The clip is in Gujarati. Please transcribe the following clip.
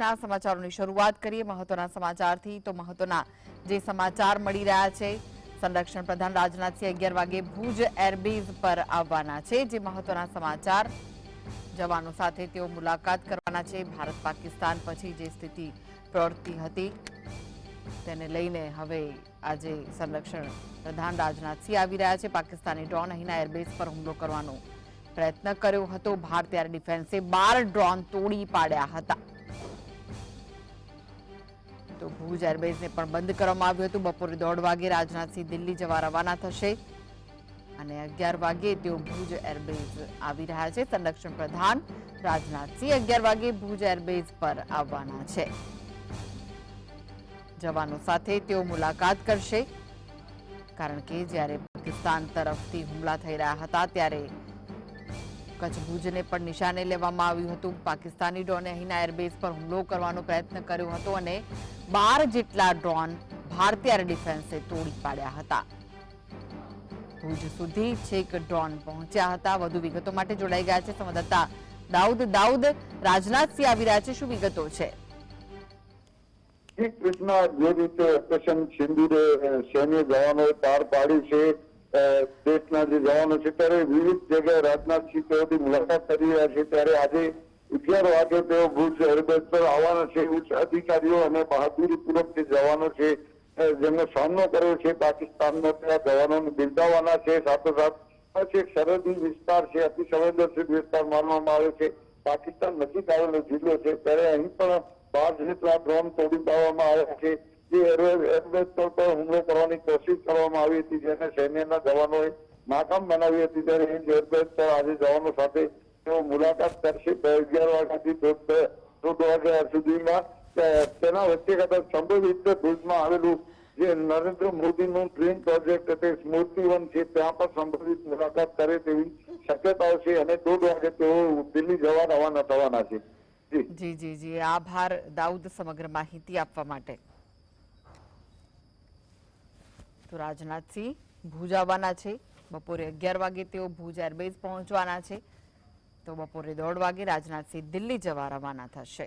ના સમાચારોની શરૂઆત કરીએ મહત્વના સમાચારથી તો મહત્વના જે સમાચાર મળી રહ્યા છે સંરક્ષણ પ્રધાન રાજનાથસિંહ 11 વાગે ભુજ એરબેઝ પર આવવાના છે જે મહત્વના સમાચાર જવાનો સાથે તેઓ મુલાકાત કરવાના છે ભારત પાકિસ્તાન પછી જે સ્થિતિ પ્રવર્તી હતી તેને લઈને હવે આજે સંરક્ષણ પ્રધાન રાજનાથસિંહ આવી રહ્યા છે પાકિસ્તાની ડ્રોન અહીંના એરબેઝ પર હુમલો કરવાનો પ્રયત્ન કર્યો હતો ભારતીય એર ડિફેન્સે 12 ડ્રોન તોડી પાડ્યા હતા તો ભુજ એરબેઝને પણ બંધ કરવામાં આવ્યું હતું બપોરે 1:30 વાગે રાજનાથસિંહ દિલ્હી જવા રવાના થશે અને 11 વાગે તેઓ ભુજ એરબેઝ આવી રહ્યા છે સંરક્ષણ પ્રધાન રાજનાથસિંહ 11 વાગે ભુજ એરબેઝ પર આવવાના છે જવાનો સાથે તેઓ મુલાકાત કરશે કારણ કે જ્યારે પાકિસ્તાન તરફથી હુમલા થઈ રહ્યા હતા ત્યારે કચ્છ ભુજને પણ નિશાને લેવામાં આવ્યું હતું પાકિસ્તાની ડ્રોને અહીંના એરબેઝ પર હુમલો કરવાનો પ્રયત્ન કર્યો હતો અને 12 જેટલા ડ્રોન ભારતીય એર ડિફેન્સે તોડી પાડ્યા હતા ભુજ સુધી છેક ડ્રોન પહોંચ્યા હતા વધુ વિગતો માટે જોડાઈ ગયા છે સંવાદદાતા દાઉદ રાજનાથસિંહ આવી રહ્યા છે શું વિગતો છે કૃષ્ણ જે રીતે ઓપરેશન સિંદૂરે સૈન્ય જવાનોએ પાર પાડી છે દેશના જે જવાનો છે ત્યારે વિવિધ જગ્યાએ રાજનાથસિંહ તેઓની મુલાકાત કરી રહ્યા છે ત્યારે આજે 11 વાગે તેઓ ભુજ એરબેઝ પર આવવાના છે ઉચ્ચ અધિકારીઓ અને બહાદુરીપૂર્વક જે જવાનો છે જેમનો સામનો કર્યો છે પાકિસ્તાનનો ત્યાં જવાનોને બિરદાવવાના છે સાથોસાથ એક સરહદી વિસ્તાર છે અતિ સંવેદનશીલ વિસ્તાર માનવામાં આવે છે પાકિસ્તાન નજીક આવેલો જિલ્લો છે ત્યારે અહીં પણ 12 જેટલા ડ્રોન તોડી પાડવામાં આવ્યા છે જે એરબેઝ પર હુમલો કરવાની કોશિશ કરવામાં આવી હતી જેને સૈન્યના જવાનોએ નાકામ બનાવી હતી ત્યારે એરબેઝ પર આજે જવાનો સાથે તેઓ મુલાકાત કરશે 11 વાગ્યાથી 1:30 વાગ્યા સુધીમાં તેના વચ્ચે કદાચ સંભવિત ભુજમાં આવેલું જે નરેન્દ્ર મોદીનું ડ્રીમ પ્રોજેક્ટ તે સ્મૃતિવન છે ત્યાં પણ સંભવિત મુલાકાત કરે તેવી શક્યતાઓ છે અને 1:30 વાગે તેઓ દિલ્હી જવા રવાના થવાના છે જી જી જી આભાર દાઉદ સમગ્ર માહિતી આપવા માટે તો રાજનાથસિંહ ભુજ આવવાના છે બપોરે 11 વાગે તેઓ ભુજ એરબેઝ પહોંચવાના છે તો બપોરે 1:30 વાગે રાજનાથસિંહ દિલ્હી જવા રવાના થશે